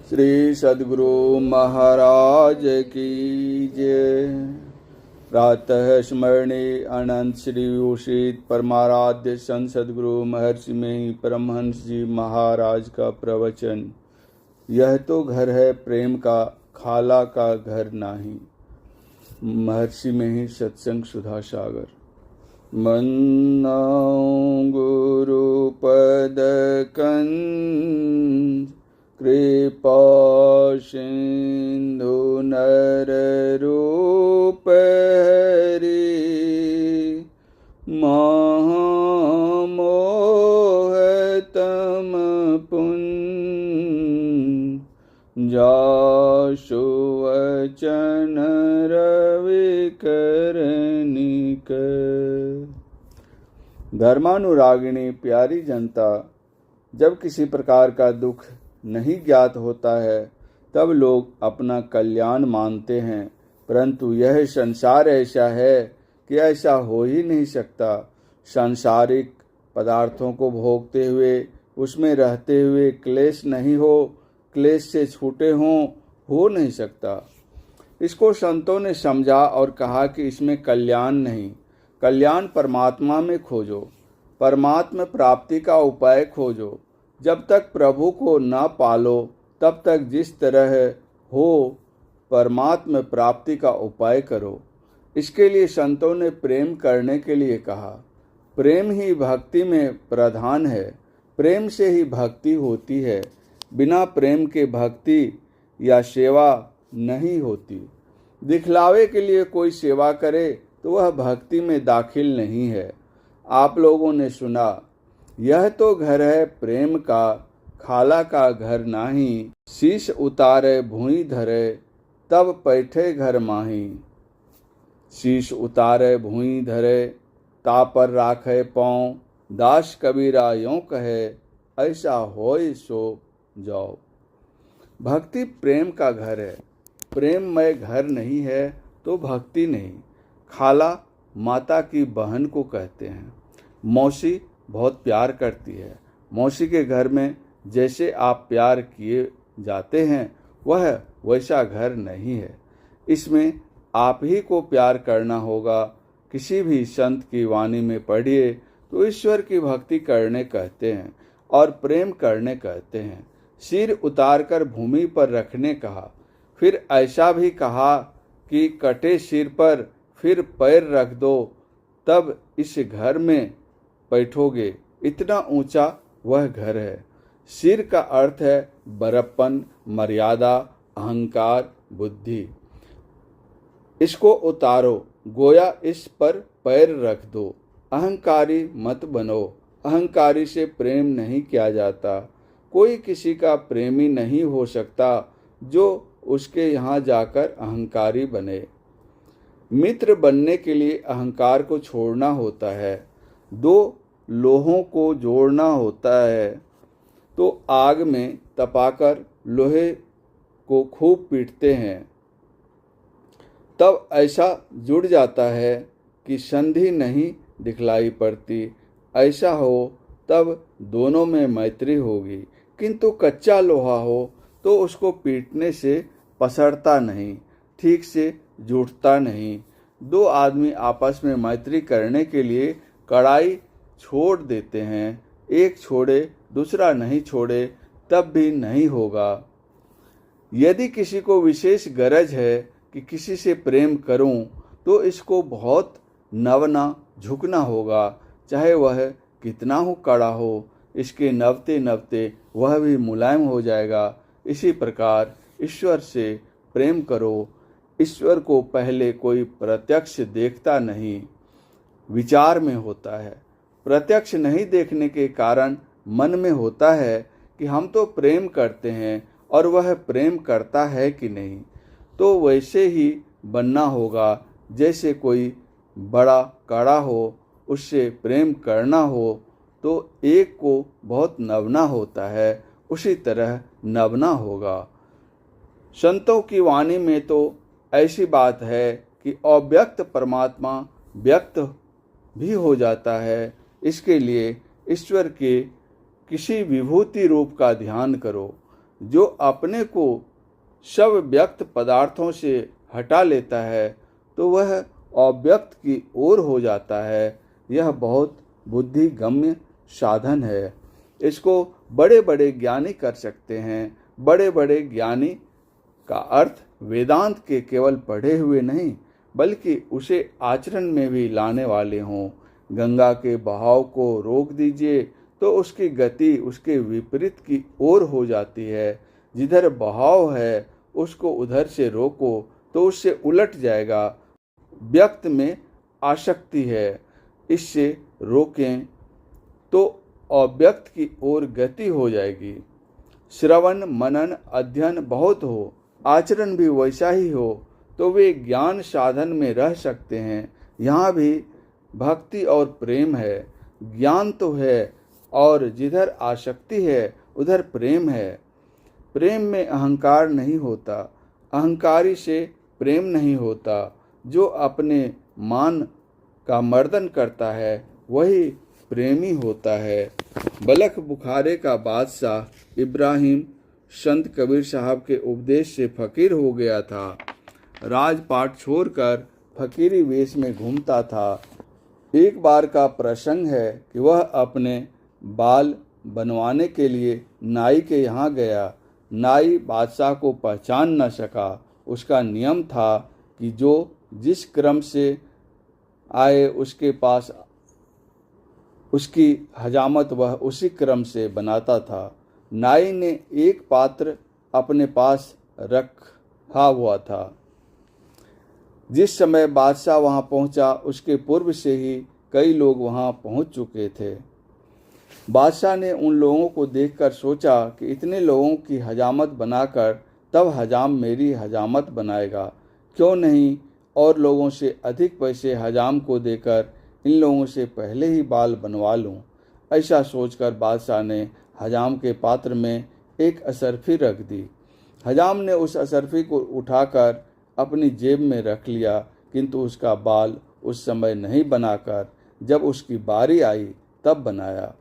श्री सद्गुरु महाराज की जय। प्रातः स्मरणे अनंत श्री उषित परमाराध्य संत सद्गुरु महर्षि में परमहंस जी महाराज का प्रवचन। यह तो घर है प्रेम का, खाला का घर नाही। महर्षि में ही सत्संग सुधा सागर। मन्नाऊं गुरु पद कंज, कृपा सिंधु नर रूप हरि। महामोह तम पुंज, जासु वचन रवि करनिक। धर्मानुरागिणी प्यारी जनता, जब किसी प्रकार का दुख नहीं ज्ञात होता है तब लोग अपना कल्याण मानते हैं, परंतु यह संसार ऐसा है कि ऐसा हो ही नहीं सकता। सांसारिक पदार्थों को भोगते हुए, उसमें रहते हुए क्लेश नहीं हो, क्लेश से छूटे हों, हो नहीं सकता। इसको संतों ने समझा और कहा कि इसमें कल्याण नहीं, कल्याण परमात्मा में खोजो, परमात्मा प्राप्ति का उपाय खोजो। जब तक प्रभु को न पालो तब तक जिस तरह हो परमात्मा प्राप्ति का उपाय करो। इसके लिए संतों ने प्रेम करने के लिए कहा। प्रेम ही भक्ति में प्रधान है, प्रेम से ही भक्ति होती है। बिना प्रेम के भक्ति या सेवा नहीं होती। दिखलावे के लिए कोई सेवा करे तो वह भक्ति में दाखिल नहीं है। आप लोगों ने सुना, यह तो घर है प्रेम का, खाला का घर नाही। शीश उतारे भूमि धरे, तब पैठे घर माही। शीश उतारे भूमि धरे, तापर राखे पाँव। दास कबीरा यों कहे, ऐसा होय सो जाओ। भक्ति प्रेम का घर है। प्रेममय घर नहीं है तो भक्ति नहीं। खाला माता की बहन को कहते हैं। मौसी बहुत प्यार करती है। मौसी के घर में जैसे आप प्यार किए जाते हैं वह वैसा घर नहीं है। इसमें आप ही को प्यार करना होगा। किसी भी संत की वाणी में पढ़िए तो ईश्वर की भक्ति करने कहते हैं और प्रेम करने कहते हैं। सिर उतारकर भूमि पर रखने कहा, फिर ऐसा भी कहा कि कटे सिर पर फिर पैर रख दो, तब इस घर में बैठोगे। इतना ऊंचा वह घर है। सिर का अर्थ है बड़प्पन, मर्यादा, अहंकार, बुद्धि। इसको उतारो, गोया इस पर पैर रख दो। अहंकारी मत बनो। अहंकारी से प्रेम नहीं किया जाता। कोई किसी का प्रेमी नहीं हो सकता जो उसके यहाँ जाकर अहंकारी बने। मित्र बनने के लिए अहंकार को छोड़ना होता है। दो लोहों को जोड़ना होता है तो आग में तपाकर लोहे को खूब पीटते हैं, तब ऐसा जुड़ जाता है कि संधि नहीं दिखलाई पड़ती। ऐसा हो तब दोनों में मैत्री होगी, किंतु कच्चा लोहा हो तो उसको पीटने से पसरता नहीं, ठीक से जुटता नहीं। दो आदमी आपस में मैत्री करने के लिए कड़ाई छोड़ देते हैं, एक छोड़े दूसरा नहीं छोड़े तब भी नहीं होगा। यदि किसी को विशेष गरज है कि किसी से प्रेम करूं, तो इसको बहुत नवना झुकना होगा, चाहे वह कितना हो कड़ा हो। इसके नवते नवते वह भी मुलायम हो जाएगा। इसी प्रकार ईश्वर से प्रेम करो। ईश्वर को पहले कोई प्रत्यक्ष देखता नहीं, विचार में होता है। प्रत्यक्ष नहीं देखने के कारण मन में होता है कि हम तो प्रेम करते हैं और वह प्रेम करता है कि नहीं। तो वैसे ही बनना होगा जैसे कोई बड़ा कड़ा हो, उससे प्रेम करना हो तो एक को बहुत नवना होता है, उसी तरह नवना होगा। संतों की वाणी में तो ऐसी बात है कि अव्यक्त परमात्मा व्यक्त भी हो जाता है। इसके लिए ईश्वर के किसी विभूति रूप का ध्यान करो। जो अपने को सब व्यक्त पदार्थों से हटा लेता है तो वह अव्यक्त की ओर हो जाता है। यह बहुत बुद्धिगम्य साधन है। इसको बड़े बड़े ज्ञानी कर सकते हैं। बड़े बड़े ज्ञानी का अर्थ वेदांत के केवल पढ़े हुए नहीं बल्कि उसे आचरण में भी लाने वाले हों। गंगा के बहाव को रोक दीजिए तो उसकी गति उसके विपरीत की ओर हो जाती है। जिधर बहाव है उसको उधर से रोको तो उससे उलट जाएगा। व्यक्त में आसक्ति है, इससे रोकें तो अव्यक्त की ओर गति हो जाएगी। श्रवण मनन अध्ययन बहुत हो, आचरण भी वैसा ही हो तो वे ज्ञान साधन में रह सकते हैं। यहाँ भी भक्ति और प्रेम है। ज्ञान तो है और जिधर आसक्ति है उधर प्रेम है। प्रेम में अहंकार नहीं होता, अहंकारी से प्रेम नहीं होता। जो अपने मान का मर्दन करता है वही प्रेमी होता है। बलख बुखारे का बादशाह इब्राहिम संत कबीर साहब के उपदेश से फकीर हो गया था। राजपाट छोड़कर फकीरी वेश में घूमता था। एक बार का प्रसंग है कि वह अपने बाल बनवाने के लिए नाई के यहाँ गया। नाई बादशाह को पहचान न सका। उसका नियम था कि जो जिस क्रम से आए उसके पास उसकी हजामत वह उसी क्रम से बनाता था। नाई ने एक पात्र अपने पास रखा हुआ था। जिस समय बादशाह वहां पहुंचा उसके पूर्व से ही कई लोग वहां पहुंच चुके थे। बादशाह ने उन लोगों को देखकर सोचा कि इतने लोगों की हजामत बनाकर तब हजाम मेरी हजामत बनाएगा, क्यों नहीं और लोगों से अधिक पैसे हजाम को देकर इन लोगों से पहले ही बाल बनवा लूं। ऐसा सोचकर बादशाह ने हजाम के पात्र में एक असरफी रख दी। हजाम ने उस असरफी को उठाकर अपनी जेब में रख लिया, किंतु उसका बाल उस समय नहीं बनाकर जब उसकी बारी आई तब बनाया।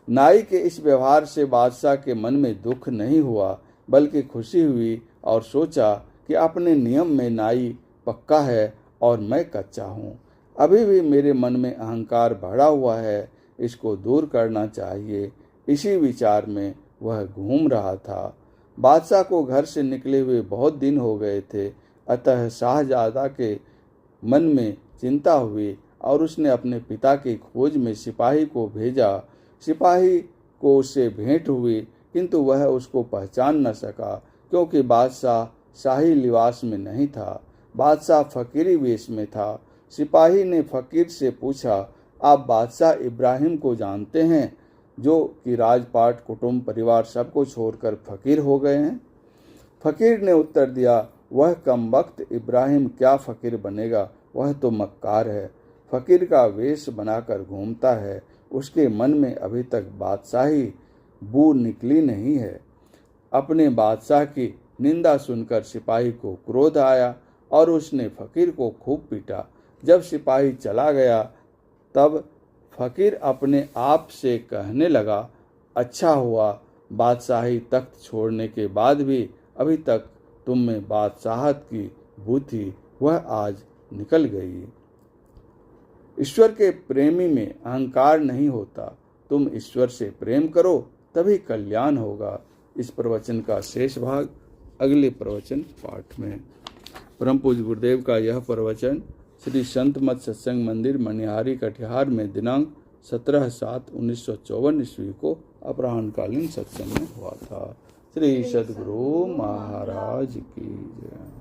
नाई के इस व्यवहार से बादशाह के मन में दुख नहीं हुआ बल्कि खुशी हुई और सोचा कि अपने नियम में नाई पक्का है और मैं कच्चा हूँ। अभी भी मेरे मन में अहंकार बढ़ा हुआ है, इसको दूर करना चाहिए। इसी विचार में वह घूम रहा था। बादशाह को घर से निकले हुए बहुत दिन हो गए थे, अतः शाहजादा के मन में चिंता हुई और उसने अपने पिता की खोज में सिपाही को भेजा। सिपाही को उससे भेंट हुई, किंतु वह उसको पहचान न सका क्योंकि बादशाह शाही लिबास में नहीं था। बादशाह फकीरी वेश में था। सिपाही ने फकीर से पूछा, आप बादशाह इब्राहिम को जानते हैं जो कि राजपाट कुटुंब परिवार सबको छोड़कर फकीर हो गए हैं? फकीर ने उत्तर दिया, वह कमबख्त इब्राहिम क्या फकीर बनेगा, वह तो मक्कार है। फकीर का वेश बनाकर घूमता है। उसके मन में अभी तक बादशाही बू निकली नहीं है। अपने बादशाह की निंदा सुनकर सिपाही को क्रोध आया और उसने फकीर को खूब पीटा। जब सिपाही चला गया तब फकीर अपने आप से कहने लगा, अच्छा हुआ बादशाही तख्त छोड़ने के बाद भी अभी तक तुम में बादशाहत की बू थी, वह आज निकल गई। ईश्वर के प्रेमी में अहंकार नहीं होता। तुम ईश्वर से प्रेम करो तभी कल्याण होगा। इस प्रवचन का शेष भाग अगले प्रवचन पाठ में। परम पूज्य गुरुदेव का यह प्रवचन श्री संत मत सत्संग मंदिर मनिहारी कटिहार में दिनांक 17/7/1954 ईस्वी को अपराह्नकालीन सत्संग में हुआ था। श्री सद्गुरु महाराज की जय।